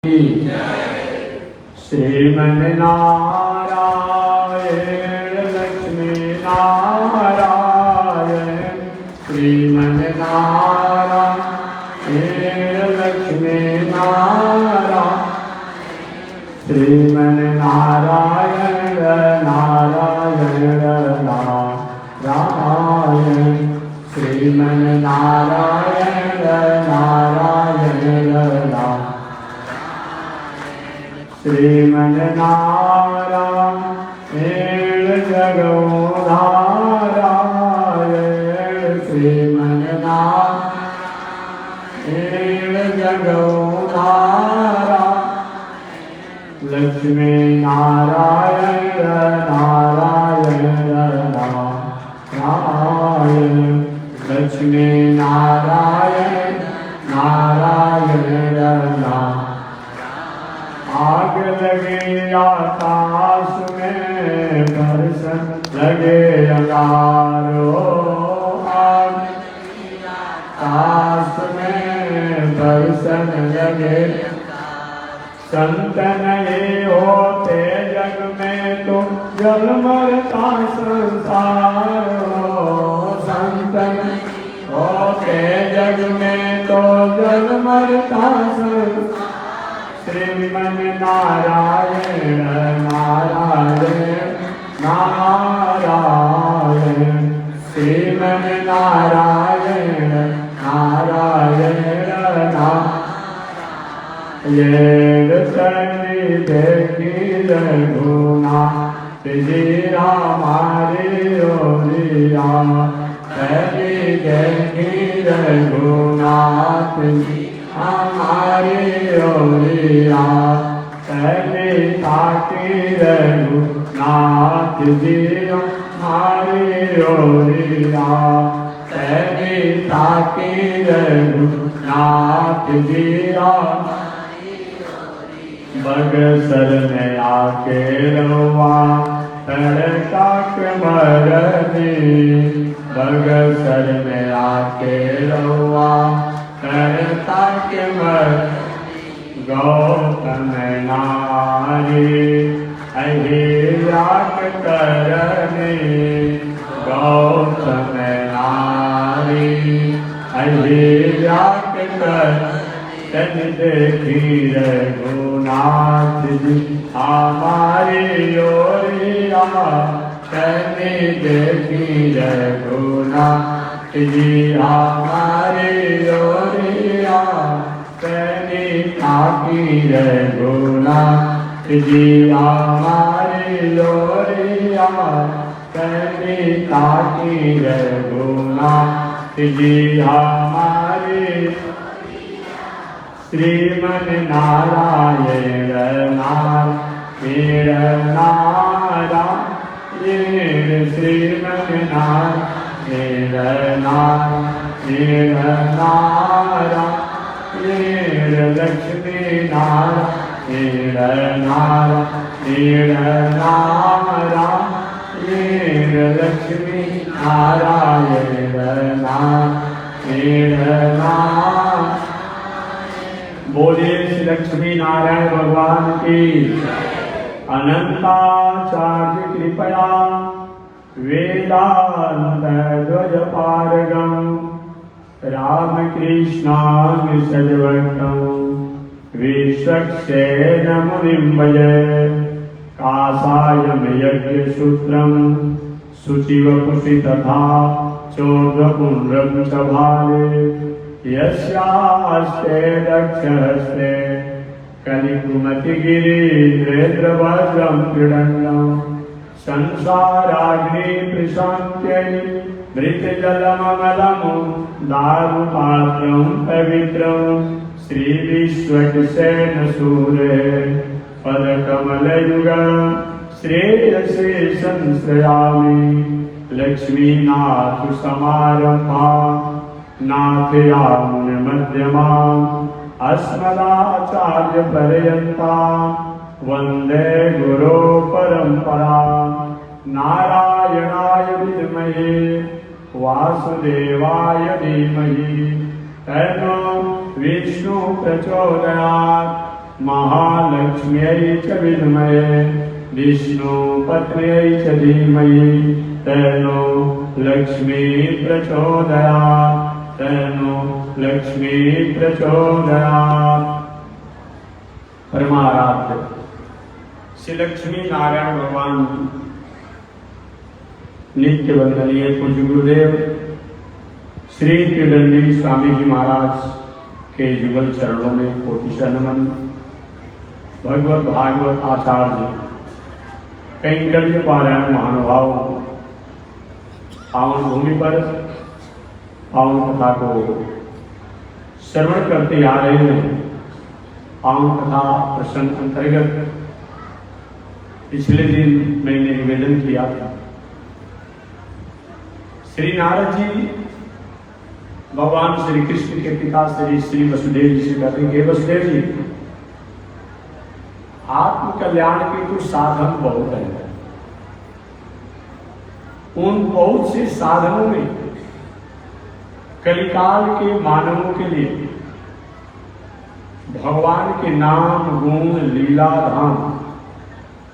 श्रीमन्नारायण लक्ष्मी नारायण श्रीमन्नारायण लक्ष्मी नारायण श्रीमन्नारायण नारायण नारायण श्रीमन्नारायण नारायण श्रीमन्नारायण जगोधारायण श्रीमन्नारायण जगोधारायण लक्ष्मी नारायण नारायण नारायण लक्ष्मी नारायण नारायण नारायण आग लगे आकाश में बरसन लगे अंगारो आग आकाश में बरसन लगे संतन ये होते जग में तो जल मरता संसार संतन होते जग में तो जल मरता संसार श्रीमन्नारायण नारायण नारायण श्रीमन्नारायण नारायण नारायण तनि देखी रघुनाथ जी हमारे ओरिया तनि देखी रघुनाथ जी हमारे ओरिया तनि ताकी रघुनाथ जी हमारे ओरिया तनि ताकी रघुनाथ जी बगसर में आके रवा तड़काक मरनी बगसर में आके रवा तड़काक मरनी गौतम नारी अहिराक करनी गौतम नारी अहिराक करनी तन देखी रघुनाथ जी हमारी ओरिया तन देखी रघुनाथ जी हमारी ओरिया तन ताकी रघुनाथ जी हमारी ओरिया तन ताकी रघुनाथ जी हमारी श्रीमन्नारायण नारायण नारायण श्रीमन्नारायण नारायण नारायण लक्ष्मी नारायण नारायण नारायण लक्ष्मी नारायण नारायण नारायण बोलिए श्री लक्ष्मी नारायण भगवान की अनंताचार्य कृपया वेदांत ध्वज पारगम रामकृष्णांग सजवटम विश्वक्सेन मुनिं भजे कासायम यज्ञ सूत्रम शुचिव पुषि तथा चोद्रपुण्ड्रम च भाले यस्यास्ते दक्षहस्ते कलिकुमतिगिरीन्द्रेन्द्रवज्रं क्रीडन्नं संसाराग्नि प्रशान्त्यै मृतजलममलं दारुपात्रं पवित्रं श्रीविश्वक्सेनसूरे पदकमलयुगं श्रेयसे संश्रयामि लक्ष्मीनाथसमारम्भाम् नाथयामुनिमध्यमाम् अस्मदाचार्यपर्यन्ताम् वन्दे गुरो परम्पराम् नारायणाय विद्महे वासुदेवाय धीमहि तन्नो विष्णु प्रचोदयात् महालक्ष्म्यै च विद्महे विष्णुपत्न्यै च धीमहि तन्नो लक्ष्मी प्रचोदयात् तन्नो लक्ष्मी प्रचोदयात्। परमाराध्य श्री लक्ष्मी नारायण भगवान नित्य वंदनीय पूज्य गुरुदेव श्री त्रिदंडी स्वामी जी महाराज के युगल चरणों में कोटि नमन। भगवत भागवत आचार्य कैंकर्य पारायण महानुभाव पावन भूमि पर पावन कथा को श्रवण करते आ रहे हैं। पावन कथा प्रसंग अंतर्गत पिछले दिन मैंने निवेदन किया था। श्री नारद जी भगवान श्री कृष्ण के पिता श्री वसुदेव जी से कहते हैं, वसुदेव जी आत्म कल्याण के कुछ साधन बहुत हैं। उन बहुत से साधनों में कलिकाल के मानवों के लिए भगवान के नाम गुण लीला धाम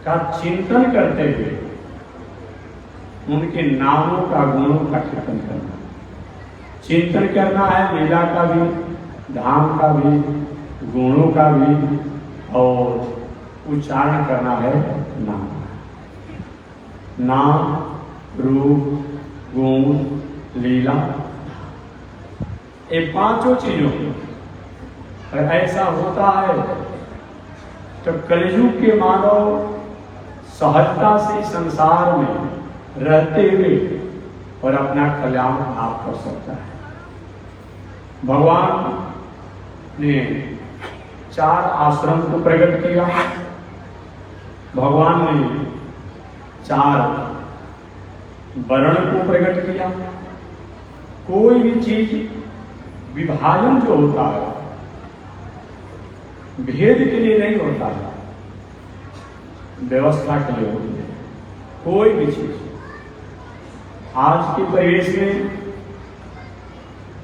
का चिंतन करते हुए उनके नामों का गुणों का कीर्तन करना, चिंतन करना है लीला का भी, धाम का भी, गुणों का भी, और उच्चारण करना है नाम। नाम रूप गुण लीला ये पांचों चीजों अगर ऐसा होता है तो कलयुग के मानव सहजता से संसार में रहते हुए और अपना कल्याण आप कर सकता है। भगवान ने 4 आश्रम को प्रकट किया। भगवान ने 4 वर्ण को प्रकट किया। कोई भी चीज विभाजन जो होता है भेद के लिए नहीं होता है, व्यवस्था के लिए होती है। कोई भी चीज आज के परिवेश में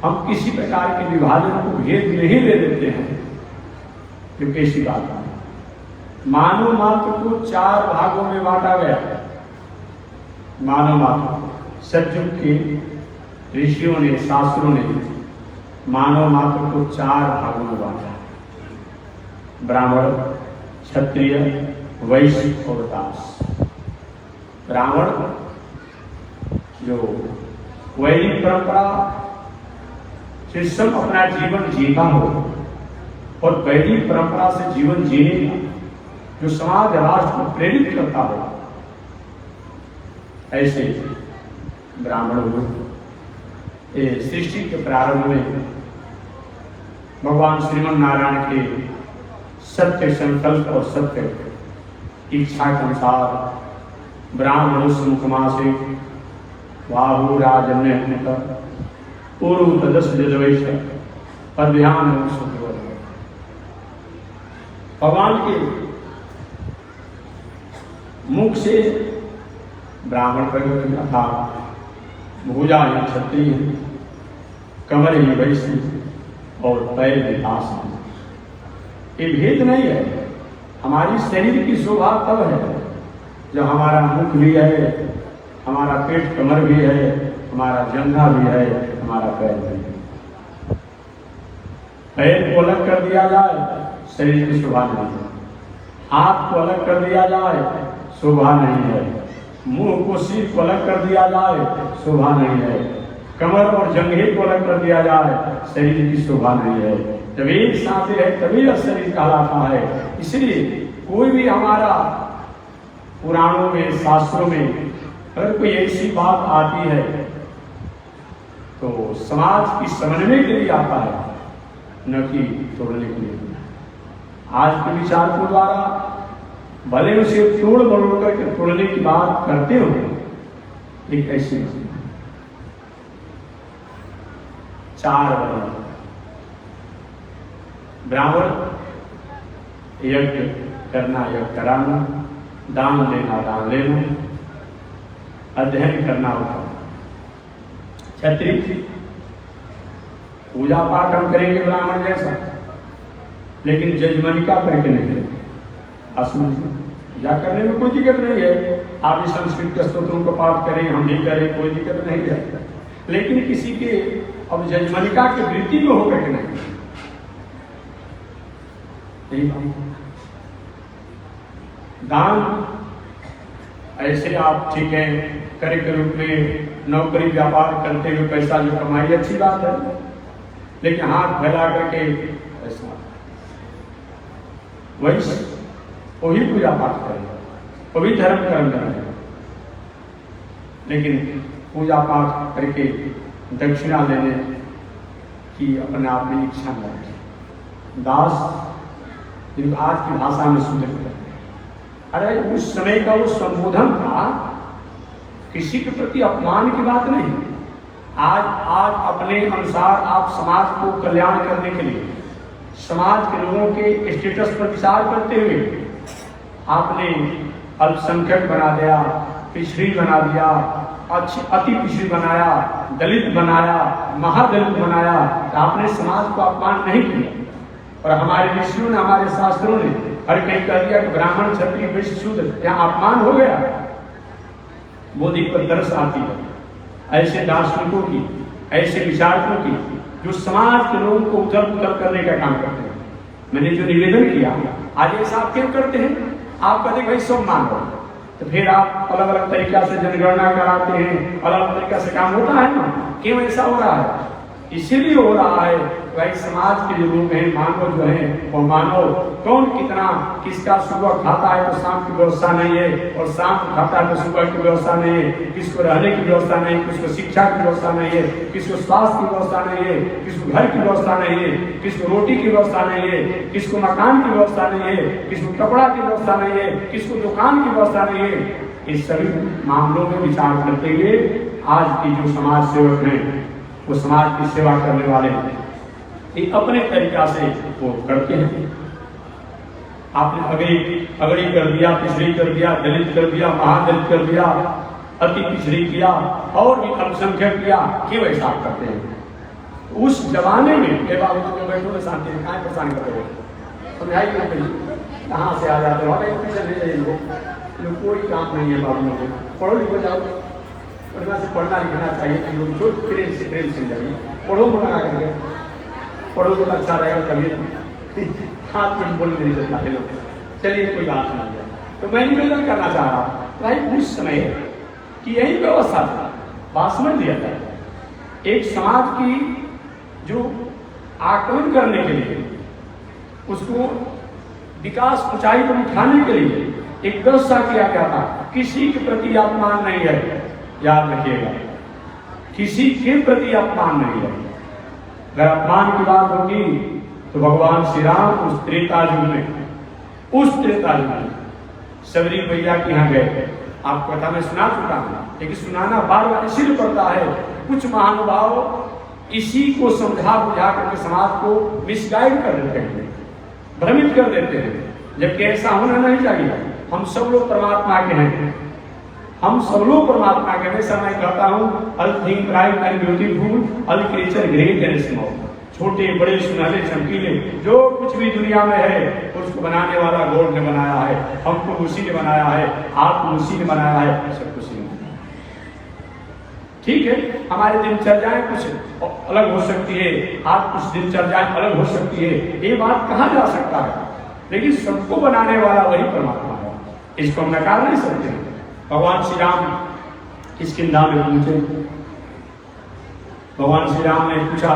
हम किसी प्रकार के विभाजन को भेद नहीं ले देते हैं, क्योंकि ऐसी बात है। मानव मात्र को 4 भागों में बांटा गया। मानव मात्र सतयुग के ऋषियों ने, शास्त्रों ने मानव मात्र को 4 भागों में बांटा। ब्राह्मण, क्षत्रिय, वैश्य और दास। ब्राह्मण जो वैदिक परंपरा से सब अपना जीवन जीता हो और वैदिक परंपरा से जीवन जीने का जो समाज राष्ट्र को प्रेरित करता हो, ऐसे ब्राह्मण हुए। सृष्टि के प्रारंभ में भगवान श्रीमन नारायण के सत्य संकल्प और सत्य इच्छा के अनुसार ब्राह्मण मुखमा से बाहु राजन्य पूर्व तदस जदवैश्य पर ध्यान भगवान के मुख से ब्राह्मण प्रकट था। भुजा ही क्षत्रिय, कमर ही वैश्य और पैर ही दास। ये भेद नहीं है। हमारी शरीर की शोभा तब है जब हमारा मुख भी है, हमारा पेट कमर भी है, हमारा जंघा भी है, हमारा पैर भी है। पैर को अलग कर दिया जाए शरीर की शोभा नहीं है। हाथ को अलग कर दिया जाए शोभा नहीं है। मुंह को, सिर को अलग कर दिया जाए शोभा नहीं है। कमर और जंघे को अलग कर दिया जाए शरीर की शोभा नहीं है। जब एक साथ है तभी शरीर कहलाता है। इसलिए कोई भी हमारा पुराणों में, शास्त्रों में अगर कोई ऐसी बात आती है तो समाज की समझने के लिए आता है, न कि तोड़ने के लिए। आज के विचारकों द्वारा भले उसे तोड़ मरोड़ करके तोड़ने की बात करते हो, एक ऐसी 4 वर्ण। ब्राह्मण यज्ञ करना, यज्ञ कराना, दान देना, दान लेना, अध्ययन करना होता। क्षत्रिय पूजा पाठ हम करेंगे ब्राह्मण जैसा, लेकिन जजमनिका करके नहीं है। असमझ या करने में कोई दिक्कत नहीं है, आप भी संस्कृत के स्तोत्रों को पाठ करें, हम भी करें, कोई दिक्कत नहीं है। लेकिन किसी के अब जजमनिका की वृत्ति में होकर के नहीं, दान ऐसे आप ठीक है करे के रूप में नौकरी व्यापार करते हुए पैसा जो कमाई अच्छी बात है, लेकिन हाथ फैला करके ऐसा वही पूजा पाठ करें, वही धर्म कर्म करें, लेकिन पूजा पाठ करके दक्षिणा लेने की अपने आप में इच्छा न रखें। दास जिनको आज की भाषा में सुंदर करते हैं, अरे उस समय का वो संबोधन था, किसी के प्रति अपमान की बात नहीं। आज अपने अनुसार आप समाज को कल्याण करने के लिए, समाज के लोगों के स्टेटस पर विचार करते हुए आपने अल्पसंख्यक बना दिया, पिछड़ी बना दिया, अति पिछड़ी बनाया, दलित बनाया, महादलित बनाया। तो आपने समाज को अपमान नहीं किया। और हमारे ऋषियों ने, हमारे शास्त्रों ने हर कहीं कह दिया कि ब्राह्मण क्षत्रिय वैश्य शूद्र, यहाँ अपमान हो गया। मोदी पर तरस आती है ऐसे दार्शनिकों की, ऐसे विचारकों की जो समाज के लोगों को उथल पुथल करने का काम करते हैं। मैंने जो निवेदन किया, आज ऐसा आप क्यों करते हैं? आप कहते भाई सब मान लो, तो फिर आप अलग अलग तरीका से जनगणना कराते हैं, अलग अलग तरीका से काम होता है ना। क्यों ऐसा हो रहा है? इसीलिए हो रहा है भाई समाज के जो लोग हैं, मानव जो है वो मानव कौन कितना किसका सुबह खाता है तो शाम की व्यवस्था नहीं है, और शाम को खाता है तो सुबह की व्यवस्था नहीं है, किसको रहने की व्यवस्था नहीं, किसको शिक्षा की व्यवस्था नहीं है, किसको स्वास्थ्य की व्यवस्था नहीं है, किसको घर की व्यवस्था नहीं है, किसको रोटी की व्यवस्था नहीं है, किसको मकान की व्यवस्था नहीं है, किसको कपड़ा की व्यवस्था नहीं है, किसको दुकान की व्यवस्था नहीं है। इस सभी मामलों में विचार करते हुए आज की जो समाज सेवक हैं, वो समाज की सेवा करने वाले हैं, ये अपने तरीका से वो करते हैं। आपने अगड़ी कर दिया, पिछड़ी कर दिया, दलित कर दिया, महादलित कर दिया, अति पिछड़ी किया और भी अल्पसंख्यक किया। क्यों ऐसा आप करते हैं? उस जमाने में के बाबू तो बैठो शांति में कहाँ परेशान कर रहे हो, समझाइए ना कहीं कहाँ से आ जाते हो, कोई काम नहीं है बाबू लोग, पढ़ो लिखो जाओ, पढ़ना से पढ़ना लिखना चाहिए, लोग जो प्रेम से जाइए, पढ़ो लगा करके पढ़ो तो अच्छा रहेगा, कभी हाथ में बोल नहीं सकता है लोग। चलिए कोई बात नहीं है। तो मैं निवेदन करना चाह रहा हूँ भाई उस समय की यही व्यवस्था था, बात समझ लिया था। एक समाज की जो आकलन करने के लिए, उसको विकास ऊंचाई पर उठाने के लिए एक व्यवस्था किया गया था। किसी के प्रति अपमान नहीं है, याद रखिएगा, किसी के प्रति अपमान नहीं है। अगर अपमान की बात होगी तो भगवान श्री राम उस त्रेता युग में सबरी मैया के यहाँ गए। आपको कथा में सुना चुका हूं, लेकिन सुनाना बार बार इसीलिए पड़ता है, कुछ महानुभाव इसी को समझा बुझा करके समाज को मिसगाइड कर देते हैं, भ्रमित कर देते हैं, जबकि ऐसा होना नहीं चाहिए। हम सब लोग परमात्मा के हैं, हम सब लोग परमात्मा के। हमेशा मैं कहता हूँ, all thing bright and beautiful, all creature great and small. छोटे बड़े सुनहरे चमकीले जो कुछ भी दुनिया में है, उसको बनाने वाला गॉड ने बनाया है, हमको उसी ने बनाया है, आपको उसी ने बनाया है, सब कुछ ने। ठीक है, हमारे दिनचर्याएं कुछ अलग हो सकती है, आप कुछ दिनचर्याएं अलग हो सकती है, ये बात कहा जा सकता है, लेकिन सबको बनाने वाला वही परमात्मा है, इसको हम नकार नहीं सकते। भगवान श्री राम किष्किंधा में पूछे, भगवान श्री राम ने पूछा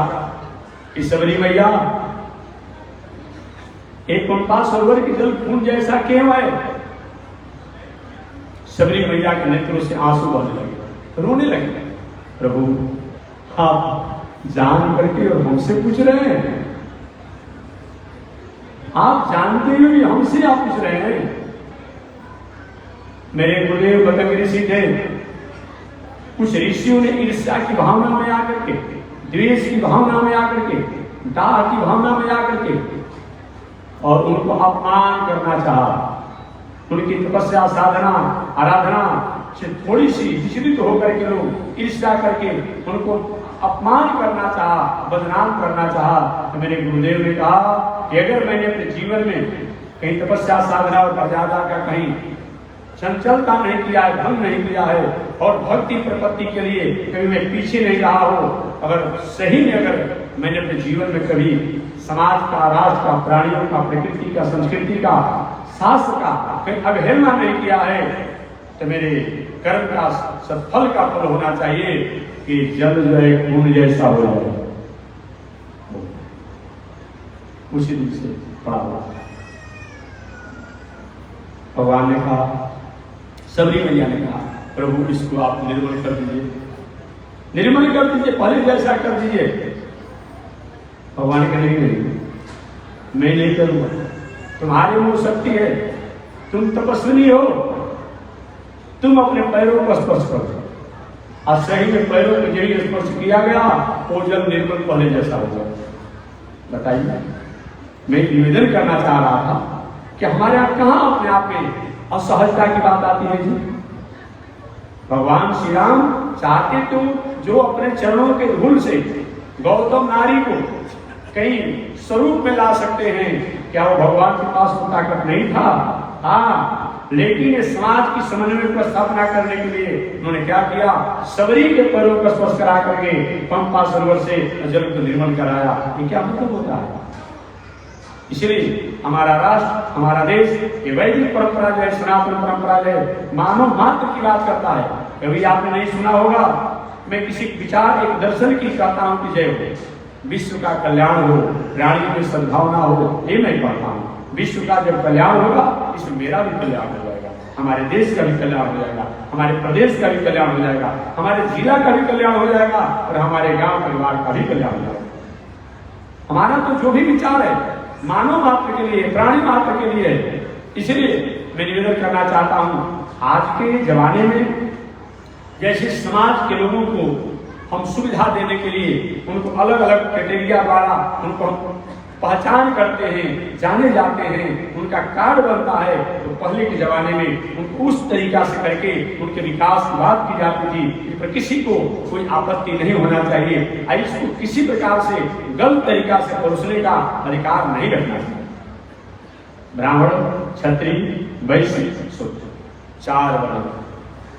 कि सबरी मैया, एक पंपा सरोवर की जल खून जैसा क्यों है? सबरी मैया के नेत्रों से आंसू बहने लगे, रोने लगे। प्रभु, आप जान करके और हमसे पूछ रहे हैं, आप जानते हुए भी हमसे आप पूछ रहे हैं। मेरे गुरुदेव बतंग ऋषि थे, कुछ ऋषियों ने ईर्ष्या की भावना में आकर के, द्वेष की भावना में आकर के, दाह की भावना में आकर के और उनको अपमान करना चाहा। उनकी तपस्या, साधना, आराधना से थोड़ी सी विचलित होकर के लोग ईर्ष्या करके उनको अपमान करना चाहा, बदनाम करना चाहा, तो मेरे गुरुदेव ने कहा कि अगर मैंने अपने जीवन में कहीं तपस्या साधना और मर्यादा का कहीं चंचलता नहीं किया है, भंग नहीं किया है, और भक्ति प्रपत्ति के लिए कभी मैं पीछे नहीं रहा हो, अगर सही में अगर मैंने अपने जीवन में कभी समाज का, राष्ट्र का, प्राणियों का, प्रकृति का, संस्कृति का, शास्त्र का कहीं अवहेलना नहीं किया है, तो मेरे कर्म का सत्फल का फल होना चाहिए कि जल जो है खून जैसा हो जाए। उसी दिन से पड़ा हुआ भगवान ने कहा, सबरी मैया ने कहा, प्रभु इसको आप निर्मल कर दीजिए, निर्मल कर दीजिए, पहले जैसा कर दीजिए। भगवान ने कहा नहीं, मैं नहीं करूंगा, तुम्हारे मुंह शक्ति है, तुम तपस्विनी हो, तुम अपने पैरों को स्पर्श करो। और सही में पैरों को जब स्पर्श किया गया, वो जल निर्मल पहले जैसा हो गया। बताइए, मैं निवेदन करना चाह रहा था कि हमारे यहाँ कहाँ अपने आप में असहजता की बात आती है जी। भगवान श्री राम चाहते तो जो अपने चरणों के धूल से गौतम नारी को कई स्वरूप में ला सकते हैं, क्या वो भगवान के पास वो ताकत नहीं था? हाँ, लेकिन समाज की समन्वय को स्थापना करने के लिए उन्होंने क्या किया, सबरी के पैरों का स्पर्श करा करके पंपा सरोवर से जल को निर्मल कराया। ये क्या मतलब होता है? इसलिए हमारा राष्ट्र, हमारा देश, ये वैदिक परंपरा जो है, सनातन परंपरा जो है, मानव मात्र की बात करता है। कभी आपने नहीं सुना होगा, मैं किसी विचार, एक दर्शन की कहता हूं कि जय हो, विश्व का कल्याण हो, प्राणी में सद्भावना हो, ये मैं पढ़ता हूँ। विश्व का जब कल्याण होगा, इसमें मेरा भी कल्याण हो जाएगा, हमारे देश का भी कल्याण हो जाएगा, हमारे प्रदेश का भी कल्याण हो जाएगा, हमारे जिला का भी कल्याण हो जाएगा, और हमारे गांव परिवार का भी कल्याण हो जाएगा। हमारा तो जो भी विचार है मानव मात्र के लिए, प्राणी मात्र के लिए है। इसलिए मैं निवेदन करना चाहता हूं, आज के जमाने में जैसे समाज के लोगों को हम सुविधा देने के लिए उनको अलग अलग क्राइटेरिया द्वारा उनको हम पहचान करते हैं, जाने जाते हैं, उनका कार्ड बनता है, तो पहले के जमाने में उनको उस तरीका से करके उनके विकास की बात की जाती थी कि पर किसी को कोई आपत्ति नहीं होना चाहिए, इसको किसी प्रकार से गलत तरीका से परोसने का अधिकार नहीं रखना चाहिए। ब्राह्मण, क्षत्रिय, वैश्य, शूद्र, 4 वर्ण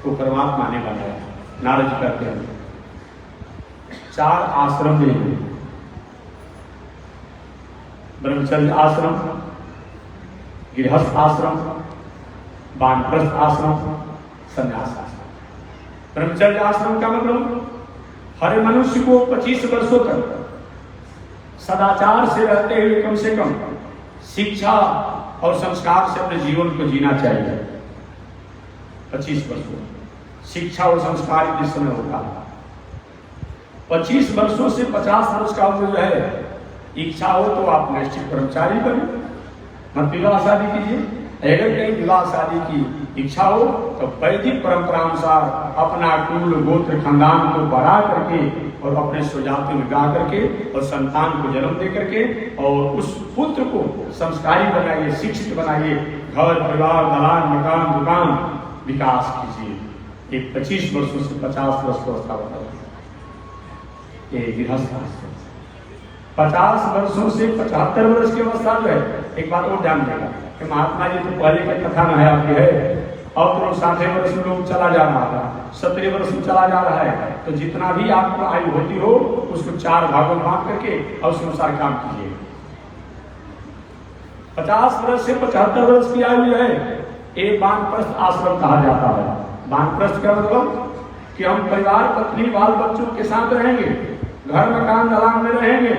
को परमात्मा ने बनाया। नारद जी कहते हैं 4 आश्रम में, ब्रह्मचर्य आश्रम, गृहस्थ आश्रम, वानप्रस्थ आश्रम, संन्यास आश्रम। ब्रह्मचर्य आश्रम का मतलब हर मनुष्य को 25 वर्षों तक सदाचार से रहते हुए कम से कम शिक्षा और संस्कार से अपने जीवन को जीना चाहिए। 25 वर्षों शिक्षा और संस्कार इस समय होता है। 25 वर्षों से 50 वर्ष का उम्र जो है, इच्छा हो तो आप निश्चित कर्मचारी बने, मत विवाह शादी कीजिए। अगर कहीं विवाह शादी की इच्छा हो तो वैदिक परंपरा अनुसार अपना कुल, गोत्र, खानदान को बढ़ा करके और अपने स्वजाति में गा करके और संतान को जन्म दे करके और उस पुत्र को संस्कारी बनाइए, शिक्षित बनाइए, घर परिवार, दलान, मकान, दुकान विकास कीजिए। एक 25 वर्षों से 50 वर्ष की अवस्था बताइए, ये गृहस्थ आश्रम। 50 वर्षों से 75 वर्ष की अवस्था जो है, एक बात और ध्यान देगा कि महात्मा जी तो पहले की कथा न है आपकी है, अब तो 60 वर्ष में लोग चला जा रहा था, 17 वर्ष में चला जा रहा है, तो जितना भी आपको आयु होती हो उसको 4 भागों में बांट करके और उस अनुसार काम कीजिए। 50 वर्ष से 75 वर्ष की आयु है, एक वानप्रस्थ आश्रम कहा जाता है। वानप्रस्थ का मतलब कि हम परिवार, पत्नी, बाल बच्चों के साथ रहेंगे, घर, मकान, दलान में रहेंगे,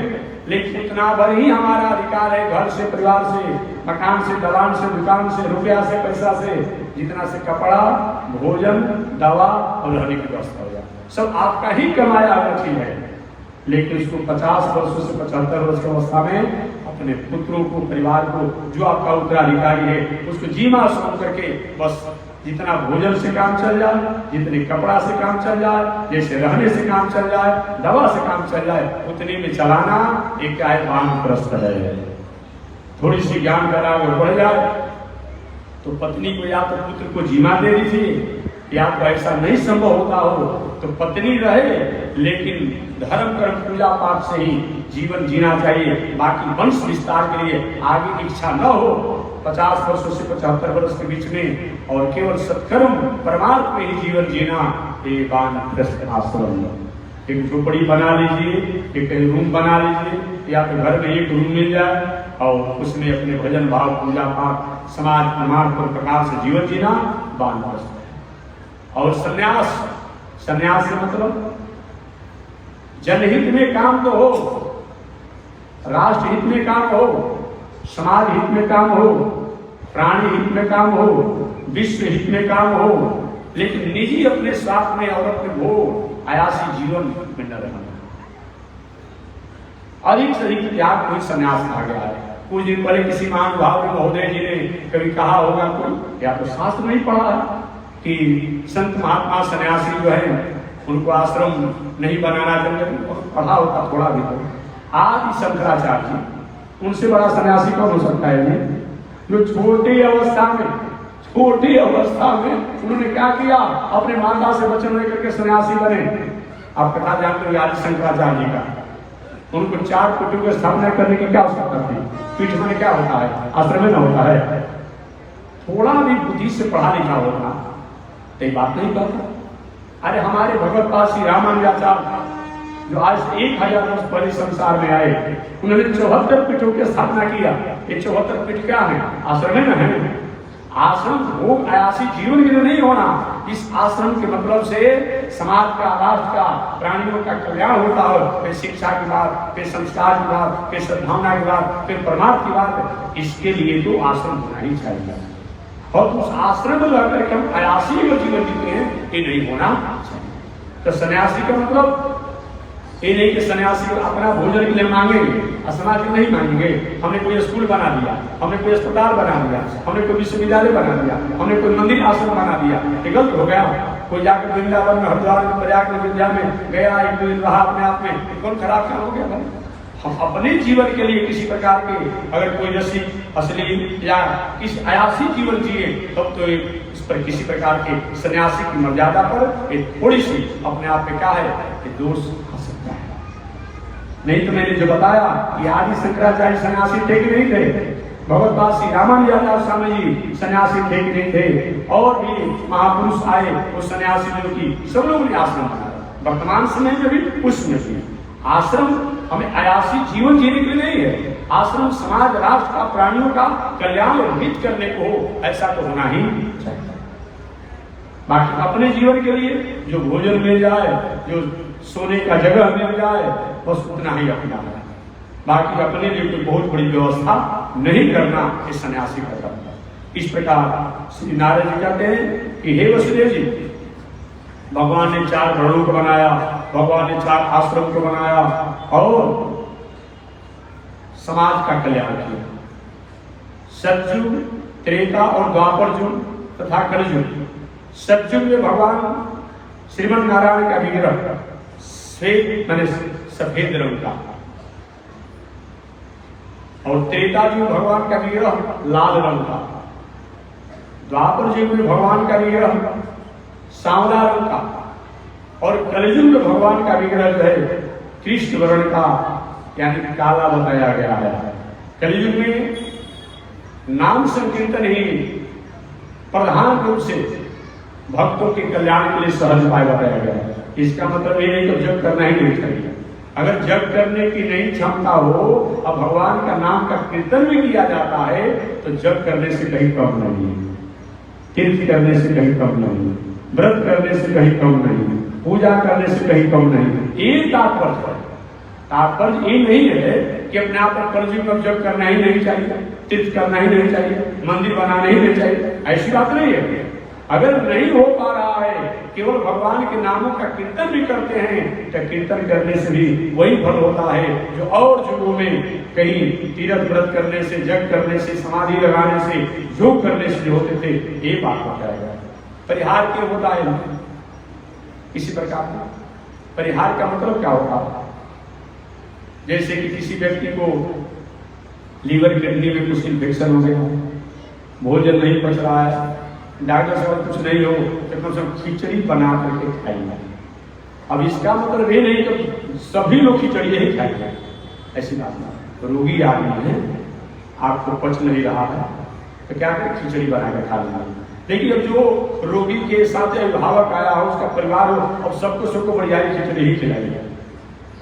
लेकिन इतना भर ही हमारा अधिकार है घर से, परिवार से, मकान से, दलान से, दुकान से, रुपया से, पैसा से, जितना से कपड़ा, भोजन, दवा और रहने की व्यवस्था हो जाए, सब आपका ही कमाया हुआ चीज है। लेकिन इसको 50 वर्षों से 75 वर्ष की अवस्था में अपने पुत्रों को, परिवार को, जो आपका उत्तराधिकारी है उसको जीमा समझ करके बस जितना भोजन से काम चल जाए, जितने कपड़ा से काम चल जाए, जैसे रहने से काम चल जाए, दवा से काम चल जाए, उतने में चलाना एक क्या है, वानप्रस्थ है। थोड़ी सी ज्ञान का राग बढ़ जाए तो पत्नी को या तो पुत्र को जीमा दे दीजिए या तो ऐसा नहीं संभव होता हो तो पत्नी रहे लेकिन धर्म कर्म पूजा पाठ से ही जीवन जीना चाहिए, बाकी वंश विस्तार के लिए आगे की इच्छा न हो। 50 वर्षों से 75 वर्ष के बीच में और केवल सत्कर्म परमार्थ में ही जीवन जीना, ये वानप्रस्थ आश्रम। एक झोपड़ी बना लीजिए, एक रूम बना लीजिए, या तो घर में एक रूम मिल जाए और उसमें अपने भजन भाव पूजा पाठ समाज प्रमाण पर प्रकार से जीवन जीना वानप्रस्थ। और सन्यास, सन्यास से मतलब जनहित में काम तो हो, राष्ट्र हित में काम हो, समाज हित में काम हो, प्राणी हित में काम हो, विश्व हित में काम हो, लेकिन निजी अपने स्वार्थ में और अपने भोग आयासी जीवन में न रहना। अधिक से अधिक त्याग कोई सन्यास कहा गया है। कुछ दिन पहले किसी महानुभाव महोदय जी ने कभी कहा होगा, कोई या तो शास्त्र नहीं पढ़ा है कि संत महात्मा सन्यासी जो है उनको आश्रम नहीं बनाना चाहिए, पढ़ा होता थोड़ा भी तो। आदि शंकराचार्य जी, उनसे बड़ा सन्यासी कौन हो सकता है? जो छोटी अवस्था में उन्होंने क्या किया, अपने माता से वचन लेकर के सन्यासी बने। आप कथा जानते हो आदि शंकराचार्य जी का, उनको 4 कुटियों की स्थापना करने की क्या आवश्यकता थी? पीठ में क्या होता है, आश्रम में न होता है। थोड़ा भी बुद्धि से पढ़ा लिखा होता तो ये बात नहीं करता। अरे हमारे भगवत पास श्री रामानुजाचार्य जो आज 1000 वर्ष पहले संसार में आए, उन्होंने 74 पीठों की स्थापना किया। ये 74 पीठ क्या है? आश्रम में है। आश्रम भोग आयासी जीवन के लिए नहीं होना। इस आश्रम के मतलब से समाज का, राष्ट्र का, प्राणियों का कल्याण होता है। फिर शिक्षा की बात, फिर संस्कार की बात, फिर सद्भावना की बात, फिर परमार्थ की बात। इसके लिए तो आश्रम होना ही चाहिए। और उस आश्रम में रहकर के हम आयासी जीवन जीते हैं, ये नहीं होना चाहिए। तो सन्यासी का मतलब ये नहीं कि सन्यासी अपना भोजन के लिए मांगेंगे, समाज के नहीं मांगेंगे। हमने कोई स्कूल बना दिया, हमने कोई अस्पताल बना दिया, हमने कोई विश्वविद्यालय बना दिया, हमने कोई मंदिर आश्रम बना दिया, ये गलत हो गया। कोई जाकर वृंदावन में, हरिद्वार में, प्रयाग में, विद्या में गया, एक दिन रहा अपने आप में, कौन खराब काम हो गया भाई? हम अपने जीवन के लिए किसी प्रकार के अगर कोई रसिक, अश्लील या किसी आयासी जीवन जिए तब तो इस पर किसी प्रकार के सन्यासी की मर्यादा पर एक थोड़ी सी अपने आप में क्या है कि दोष आ सकता है। नहीं तो मैंने जो बताया कि आदि शंकराचार्य सन्यासी थे कि नहीं थे, भगवत पास श्री रामानुजाचार्य स्वामी जी सन्यासी थे कि नहीं थे, और भी महापुरुष आए वो सन्यासी जो की सब लोगों ने आश्रम बनाया। वर्तमान समय में भी उसमें भी आश्रम हमें आयासी जीवन जीने के लिए नहीं है। आश्रम समाज, राष्ट्र का, प्राणियों का कल्याण और हित करने को हो, ऐसा तो होना ही चाहिए। बाकी अपने जीवन के लिए जो भोजन मिल जाए, जो सोने का जगह मिल जाए, बस उतना ही अपना है। बाकी अपने लिए कोई बहुत बड़ी व्यवस्था नहीं करना, ये सन्यासी का कर्म है। इस प्रकार श्री नारद जी कहते हैं कि हे वसुदेव जी, भगवान ने 4 वर्णों को बनाया, भगवान ने 4 आश्रम को बनाया और समाज का कल्याण किया। सतयुग, त्रेता और द्वापर युग तथा कलयुग। सतयुग में भगवान श्रीमन नारायण का विग्रह श्वेत माने सफेद रंग का, और त्रेता युग में भगवान का विग्रह लाल रंग का, द्वापर युग में भगवान का विग्रह सांवला रंग का, और कलयुग में भगवान का विग्रह जो है कृष्ण वर्ण का यानी काला बताया गया है। कलयुग में नाम संकीर्तन ही प्रधान रूप से भक्तों के कल्याण के लिए सहज उपाय बताया गया है। इसका मतलब ये नहीं तो जप करना ही नहीं चाहिए। अगर जप करने की नहीं क्षमता हो, अब भगवान का नाम का कीर्तन भी किया जाता है, तो जप करने से कहीं कम नहीं है, तीर्थ करने से कहीं कम नहीं है, व्रत करने से कहीं कम नहीं, पूजा करने से कहीं कम नहीं। ये तात्पर्य है। तात्पर्य ये नहीं है कि अपने आप पर कलयुग में जप करना ही नहीं चाहिए, तीर्थ करना ही नहीं चाहिए, मंदिर बनाना ही नहीं चाहिए, ऐसी बात नहीं है। अगर नहीं हो पा रहा है, केवल भगवान के नामों का कीर्तन भी करते हैं, तो कीर्तन करने से भी वही फल होता है जो और युगों में कहीं तीर्थ व्रत करने से, जग करने से, समाधि लगाने से, योग करने से जो होते थे। ये बात हो जाएगा। परिहार क्यों होता है? इसी प्रकार का परिहार का मतलब क्या होता है? जैसे कि किसी व्यक्ति को लीवर किडनी में कुछ इन्फेक्शन हो गया, भोजन नहीं पच रहा है, डॉक्टर साहब कुछ नहीं हो तो कम से कम खिचड़ी बना करके खाइए। अब इसका मतलब ये नहीं तो सभी लोग खिचड़ी ही खाएंगे, ऐसी बात नहीं। रोगी आदमी है, आपको पच नहीं रहा है तो क्या करें, खिचड़ी बना कर खा लेंगे। लेकिन अब जो रोगी के साथ अभिभावक आया हो, उसका परिवार हो, अब सबको बढ़िया खिचड़ी ही खिलाइए,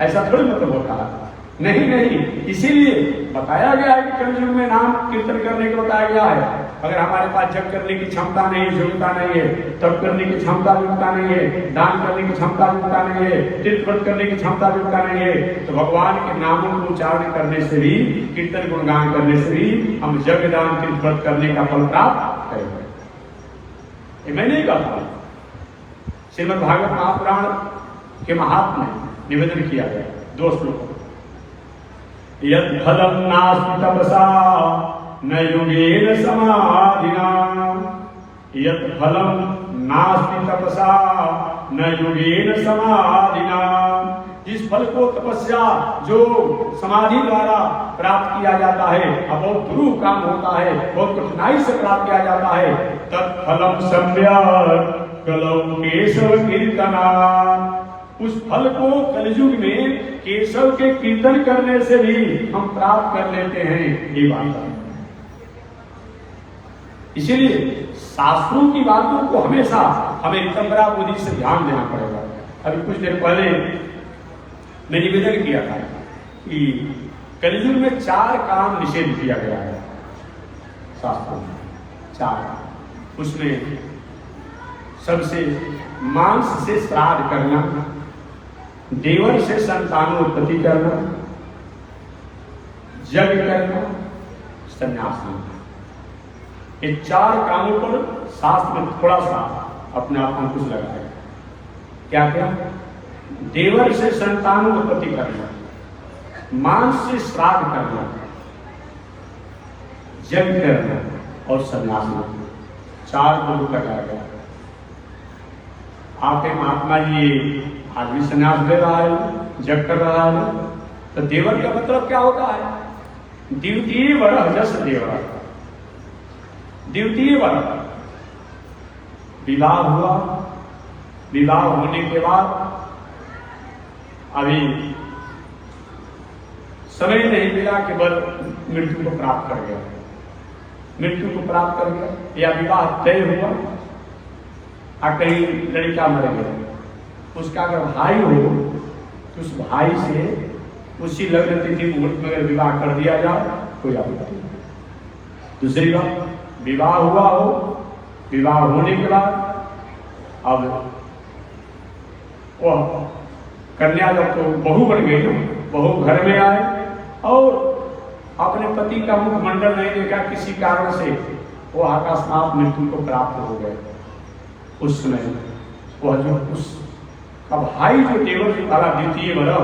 ऐसा थोड़ी मतलब होता है। नहीं, इसीलिए बताया गया है कि कलयुग में नाम कीर्तन करने को बताया गया है। अगर हमारे पास जप करने की क्षमता नहीं, योग्यता नहीं है, तप करने की क्षमता योग्यता नहीं है, दान करने की क्षमता योग्यता नहीं है, तीर्थव्रत करने की क्षमता योग्यता नहीं है, तो भगवान के नामों को उच्चारण करने से भी, कीर्तन गुणगान करने से भी हम यज्ञ दान तीर्थव्रत करने का फल प्राप्त करेंगे। ये मैं नहीं कहता, श्रीमद् भागवत महापुराण के महात्मा में निवेदन किया गया 2 श्लोक। यत् फलं नास्ति तपसा न योगेन समाधिना, यत् फलं नास्ति तपसा न योगेन समाधिना। जिस फल को तपस्या जो समाधि द्वारा प्राप्त किया जाता है, अब बहुत दुरूह काम होता है, बहुत कठिनाई से प्राप्त किया जाता है, तत्फलम सम्यक् कलौ केशव कीर्तना। उस फल को कलयुग में केशव के कीर्तन करने से भी हम प्राप्त कर लेते हैं, ये बात है। इसीलिए शास्त्रों की बातों को हमेशा हमें रितंबरा बुद्धि से ध्यान देना पड़ेगा। अभी कुछ देर पहले मैं निवेदन किया था कि कलयुग में 4 काम निषेध किया गया है शास्त्रों में, 4। उसमें सबसे मांस से श्राद्ध करना, देवर से संतानोत्पत्ति करना, यज्ञ करना, संन्यास लेना। ये 4 कामों पर शास्त्र में थोड़ा सा अपने आप में कुछ लगा है। क्या क्या? देवर से संतानोत्पत्ति करना, मांस से श्राद्ध करना, यज्ञ करना और संन्यास लेना, 4 गुरु लगाया गया। आपके महात्मा जी आज भी संन्यास दे रहा है, जग कर रहा है, तो देवर का मतलब क्या होता है? द्वितीय वरह जस देवर। द्वितीय वरह, विवाह हुआ, विवाह होने के बाद अभी समय नहीं मिला कि वर मृत्यु को प्राप्त कर गया, मृत्यु को प्राप्त कर गया, या विवाह तय हुआ और कहीं लड़का मर गया, उसका अगर भाई हो तो उस भाई से उसी लग्न तिथि मुहूर्त में अगर विवाह कर दिया जाए कोई आपत्ति नहीं। दूसरी बात, विवाह हुआ हो, विवाह होने के बाद अब वह कन्या जब तो बहू बन गई, बहू घर में आए और अपने पति का मुखमंडल नहीं देखा, किसी कारण से वो अकस्मात मृत्यु को प्राप्त हो गए। उस समय वह जो उसका भाई जो देवर जी वाला द्वितीय वरह,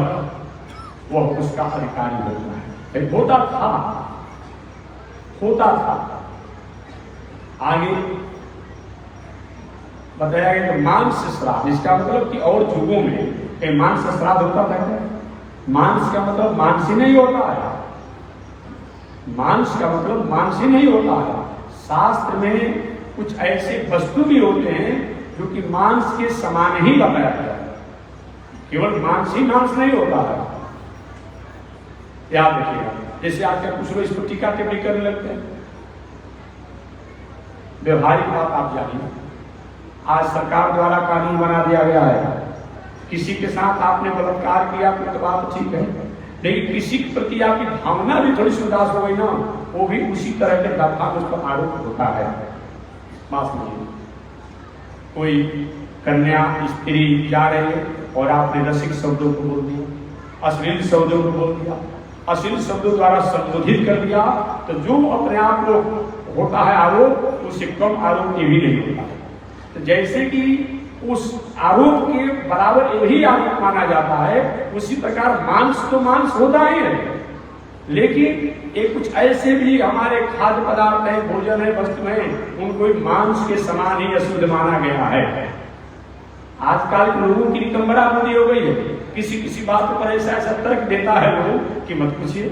वह उसका अधिकारी होता है, होता था। आगे बताया गया कि मांस श्राद्ध, इसका मतलब कि और युगों में मांस श्राद्ध होता था क्या? मांस का मतलब मांस ही नहीं होता है, मांस का मतलब मांस ही नहीं होता है। शास्त्र में कुछ ऐसे वस्तु भी होते हैं जो कि मांस के समान ही बताया गया है, केवल मांस ही मांस नहीं होता है। याद रखिएगा, जैसे आज क्या कुछ लोग इस पर टीका टिप्पणी करने लगते हैं। व्यवहारिक बात आप जानिए, आज सरकार द्वारा कानून बना दिया गया है, किसी के साथ आपने बलात्कार किया तो बात ठीक है, लेकिन किसी के प्रति आपकी भावना भी थोड़ी सी उदास हो गई ना, वो भी उसी तरह के दफा उस पर आरोप होता है। माफ कीजिए, कोई कन्या स्त्री जा रही है और आपने रसिक शब्दों को बोल दिया, अश्लील शब्दों को बोल दिया, अश्लील शब्दों द्वारा संबोधित कर दिया, तो जो अपने आप को होता है आरोप, उससे कम आरोप ये भी नहीं होता। तो जैसे कि उस आरोप के बराबर यही आरोप माना जाता है, उसी प्रकार मांस तो मांस होता ही है, लेकिन एक कुछ ऐसे भी हमारे खाद्य पदार्थ है, भोजन है, वस्तु है, उनको मांस के समान ही अशुद्ध माना गया है। आजकल लोगों की निकम्बरा बुद्धि हो गई है, किसी किसी बात पर ऐसा तर्क देता है लोग कि मत पूछिए,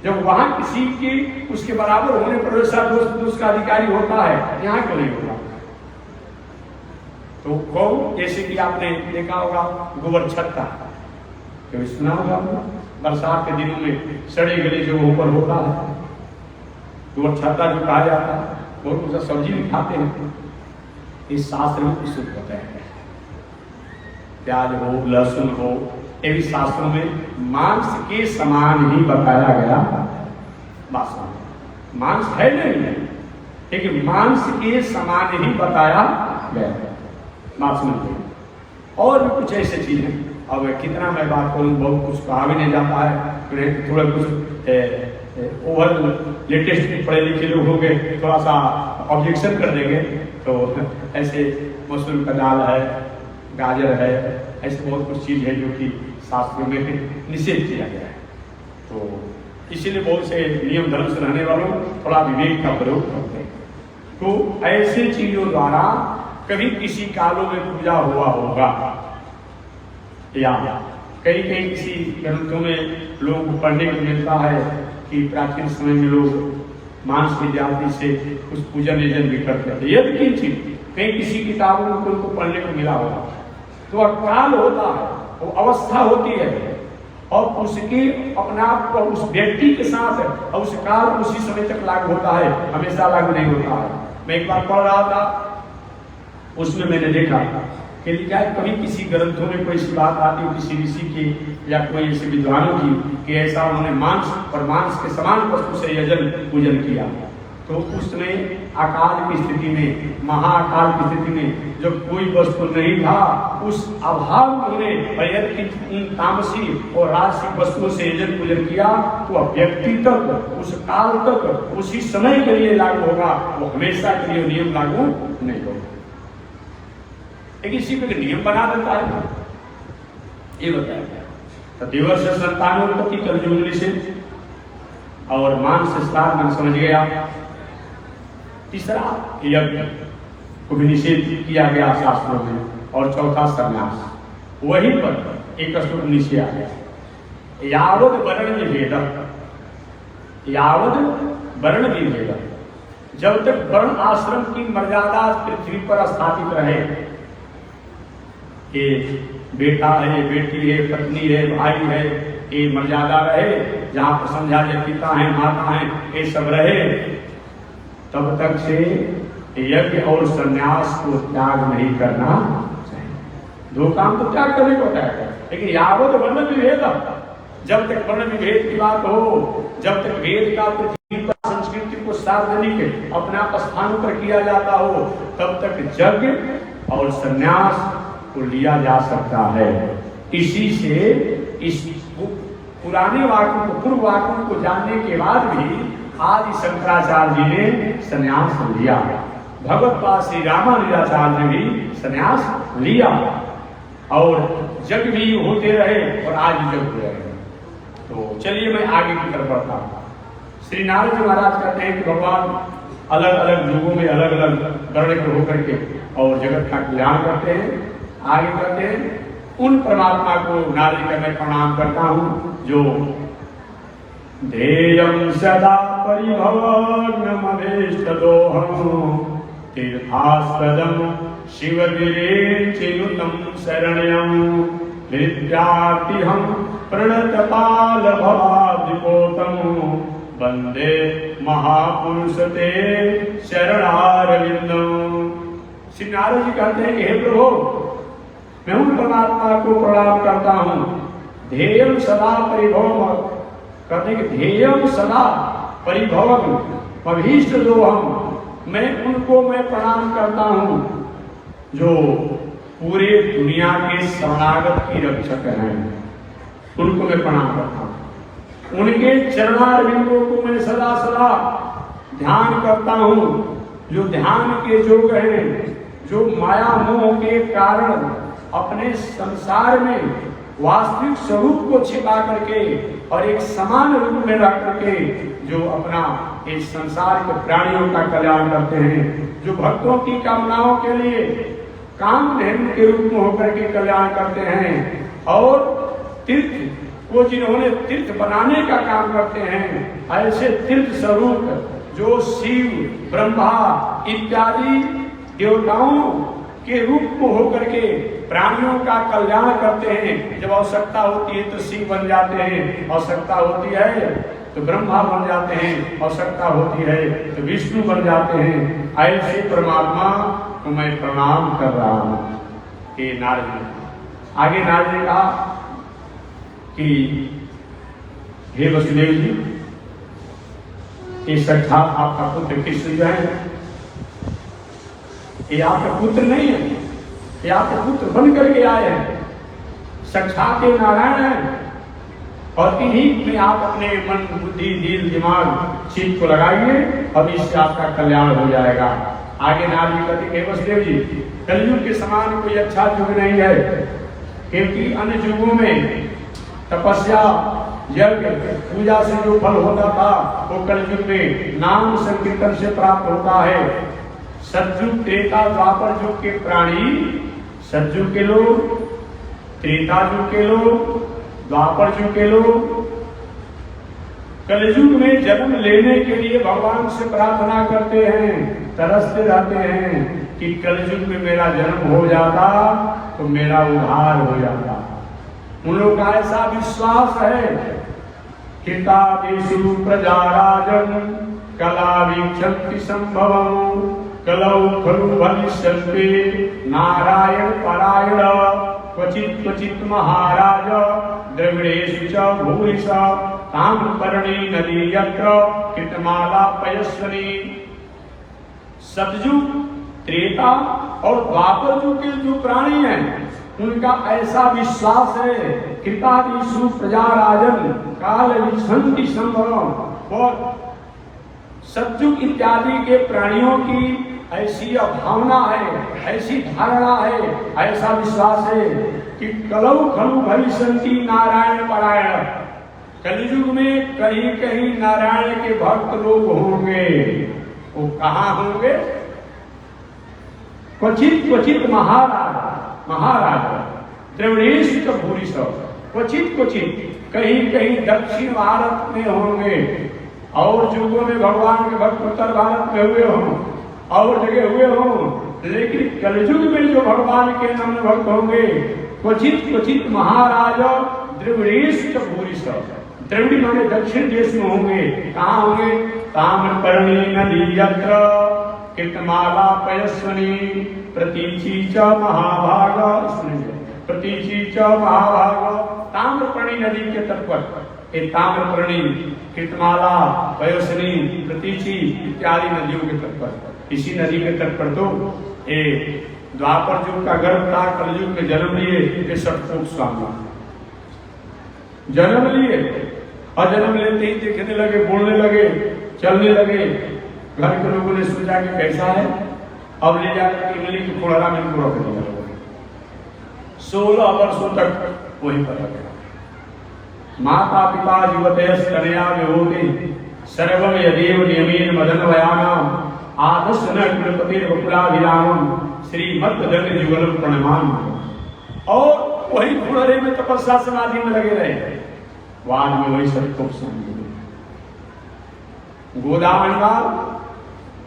जब वहां किसी की उसके बराबर होने पर वैसा दोस्त का अधिकारी होता है, यहाँ क्यों नहीं होगा? तो कौन, जैसे कि आपने देखा होगा गोबर छत्ता, तो सुना होगा बरसात के दिनों में सड़े गले जगहों पर होता है, गोबर छत्ता जो कहा जाता है, और उसका सब्जी भी खाते हैं। इस शास्त्र में कुछ होता है, प्याज हो लहसुन हो, ये भी शास्त्रों में मांस के समान ही बताया गया। मांस है नहीं, लेकिन मांस के समान ही बताया गया। मांस में और भी कुछ ऐसे चीज है, अब कितना मैं बात करूँ, बहुत कुछ कहा भी नहीं जाता है। थोड़ा कुछ ओवर लेटेस्ट पढ़े लिखे लोग होंगे, थोड़ा सा ऑब्जेक्शन कर देंगे, तो ऐसे मसूर का दाल है, गाजर है, ऐसे बहुत कुछ चीज है जो कि शास्त्र में निषेध किया गया है। तो इसीलिए बहुत से नियम धर्म से रहने वालों थोड़ा विवेक का प्रयोग करते हैं। तो ऐसे चीजों द्वारा कभी किसी कालों में पूजा हुआ होगा, या कहीं कहीं किसी ग्रंथों में लोगों को पढ़ने को मिलता है कि प्राचीन समय में लोग मांस की जाति से कुछ पूजन यजन भी करते थे। यदि किंचित कहीं किसी किताबों में उनको पढ़ने को मिला होगा, तो काल होता है, वो अवस्था होती है, और उसके अपना उस व्यक्ति के साथ और उस काल उसी समय तक लागू होता है, हमेशा लागू नहीं होता है। मैं एक बार पढ़ रहा था, उसमें मैंने देखा कि लिखा है कभी किसी ग्रंथों में कोई सी बात आती है किसी ऋषि की या कोई ऐसे विद्वानों की कि ऐसा उन्होंने मांस और मांस के समान वस्तु से यजन पूजन किया, तो उसमें अकाल की स्थिति में, महाअकाल की स्थिति में जब कोई वस्तु नहीं था, उस अभाव में उन तामसी और राजसिक वस्तुओं से यजन पूजन किया, तो वह व्यक्ति तक, उस काल तक, उसी समय के लिए लागू होगा, वो हमेशा के लिए नियम लागू नहीं होगा। लेकिन इसी पे नियम बना देता है, ये बताया गया। तो दिवस संतानोत्पत्ति कलयुग से और मांस स्नान मन समझ गया। तीसरा यज्ञ को भी निषेध किया गया शास्त्रों में, और चौथा संन्यास। वहीं पर एक श्लोक नीचे आ गया, यावद वर्ण विभेद, यावद वर्ण विभेद, जब तक वर्ण आश्रम की मर्यादा पृथ्वी पर स्थापित रहे, ये बेटा है, बेटी है, पत्नी है, भाई है, ये मर्यादा रहे, जहाँ पर समझा जाए पिता है, माता है, ये सब रहे, तब तक से यज्ञ और संन्यास को त्याग नहीं करना चाहिए। दो काम तो त्याग करने को होता है, लेकिन यावत वर्ण विभेद, जब तक वर्ण विभेद की बात हो, जब तक वेद का पृथ्वी पर संस्कृति को सार्वजनिक अपना स्थानों पर किया जाता हो, तब तक यज्ञ और संन्यास को लिया जा सकता है। इसी से इस पुराने वाक्यों को, पूर्व वाक्यों को जानने के बाद भी आदि शंकराचार्य जी ने संन्यास लिया, भगवत पाद श्री रामानुजाचार्य ने भी संन्यास लिया, और जग भी होते रहे और आज भी जग हुए रहे। तो चलिए मैं आगे की तरफ बढ़ता हूँ। श्री नारद जी महाराज कहते हैं कि भगवान अलग अलग युगों में अलग अलग वर्ण के होकर के और जगत का कल्याण करते हैं। आगे कहते हैं, उन परमात्मा को नारद जी मैं प्रणाम करता हूँ जो ध्येयं सदा परिभवग्नमभीष्टदोहं तीर्थास्पदं शिवगिरिचिनुतं शरण्यं विद्यार्थिहं प्रणतपालभवाब्धिपोतं वन्दे महापुरुष ते शरणारविन्दं। श्री नारद जी कहते हैं कि हे प्रभु, मैं उन परमात्मा को प्रणाम करता हूँ, ध्येयं सदा परिभवम्, कहते हैं कि ध्येयं सदा परिभवम् अभीष्टदोहं, मैं उनको मैं प्रणाम करता हूँ जो पूरे दुनिया के शरणागत की रक्षक हैं, उनको मैं प्रणाम करता हूँ। उनके चरणारविंदों को मैं सदा सदा ध्यान करता हूँ, जो ध्यान के योग हैं, जो माया मोह के कारण अपने संसार में वास्तविक स्वरूप को छिपा करके और एक समान रूप में रख करके जो अपना इस संसार के प्राणियों का कल्याण करते हैं, जो भक्तों की कामनाओं के लिए काम धर्म के रूप में होकर के कल्याण करते हैं, और तीर्थ को जिन्होंने तीर्थ बनाने का काम करते हैं, ऐसे तीर्थ स्वरूप जो शिव ब्रह्मा इत्यादि देवताओं के रूप में होकर के प्राणियों का कल्याण करते हैं। जब आवश्यकता होती है तो शिव बन जाते हैं, आवश्यकता होती है तो ब्रह्मा बन जाते हैं, आवश्यकता होती है तो विष्णु बन जाते हैं। ऐसे परमात्मा को मैं प्रणाम कर रहा हूं। ये नारद ने आगे नारद ने कहा कि हे वसुदेव जी, ये साक्षात आपका पुत्र कृष्ण जो है, ये आपका पुत्र नहीं है, ये आपके पुत्र बन करके आए हैं, साक्षात ये नारायण है। और इन्हीं में आप अपने मन, बुद्धि, दिल, दिमाग, चित्त को लगाइए, अब इससे आपका कल्याण हो जाएगा। आगे नारद जी कहते हैं, वसुदेव जी, कलयुग के समान कोई अच्छा युग नहीं है, क्योंकि अन्य युगों में तपस्या, यज्ञ, पूजा से जो फल होता था वो कलयुग में नाम संकीर्तन से प्राप्त होता है। सतयुग, त्रेता, द्वापर युग के प्राणी, सतयुग के लोग, त्रेता युग के लोग, द्वापर युग के लोग कलयुग में जन्म लेने के लिए भगवान से प्रार्थना करते हैं, तरसते रहते हैं कि कलयुग में मेरा जन्म हो जाता तो मेरा उद्धार हो जाता। उन लोगों का ऐसा विश्वास है, हितादिषु प्रजा राजन कला वीक्षन्ति संभवम् कलौ खलु भविष्यन्ति नारायण परायण क्वचित् क्वचित् महाराज द्रविडेषु च भूरिश ताम्रपर्णी नदी यत्र कृतमाला पयस्विनी। सतयुग, त्रेता और द्वापर युग के जो प्राणी हैं उनका ऐसा विश्वास है, कृतादिषु प्रजा राजन काल वीक्षन्ति संभवम्, और सतयुग इत्यादि के प्राणियों की ऐसी भावना है, ऐसी धारणा है, ऐसा विश्वास है कि कलौ खलु भविष्यन्ति नारायण परायण, कलयुग में कहीं कहीं नारायण के भक्त लोग होंगे। वो कहाँ होंगे? क्वचित क्वचित महाराज द्रविडेषु च भूरिश, क्वचित क्वचित कहीं कहीं दक्षिण भारत में होंगे, और युगों में भगवान के भक्त उत्तर भारत में हुए हों और जगह हुए हों, लेकिन कलयुग में जो भगवान के नाम भक्त होंगे क्वचित क्वचित महाराज द्रविडेषु च भूरिश, द्रविड़ माने दक्षिण देश में होंगे। कहाँ होंगे? ताम्रपर्णी नदी यत्र कृतमाला पयस्विनी प्रतीचि च महाभाग, प्रतीचि च महाभाग, ताम्रपर्णी नदी के तट पर, ये ताम्रपर्णी, कृतमाला, पयस्विनी, प्रतीचि इत्यादि नदियों के तट पर, इसी नदी के तट पर तो ये द्वापर युग का गर्भ था, कलयुग में जन्म लिए ये सतपुरुष स्वामी जन्म लिए, और जन्म लेते ही देखने लगे, बोलने लगे, चलने लगे। घर के लोगों ने सोचा कि कैसा है, अब ले जाकर इमली की खुड़रा में इनको रख दिया। 16 वर्षों तक वहीं पर रखे। माता पिता युवतयस् कन्या विभूति सर्वम यदेव नियमेन मदन वयानाम आदर्श न कुलपति वकुलाभिरामम श्रीमद्दंड युगल प्रणमान। और वही खुड़रे में तपस्या समाधि में लगे रहे। बाद में वही सब गोदावरीवाल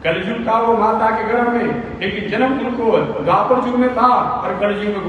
कलयुग का वो माता के गर्भ में, लेकिन जन्म उनको द्वापर युग में था और कलयुग में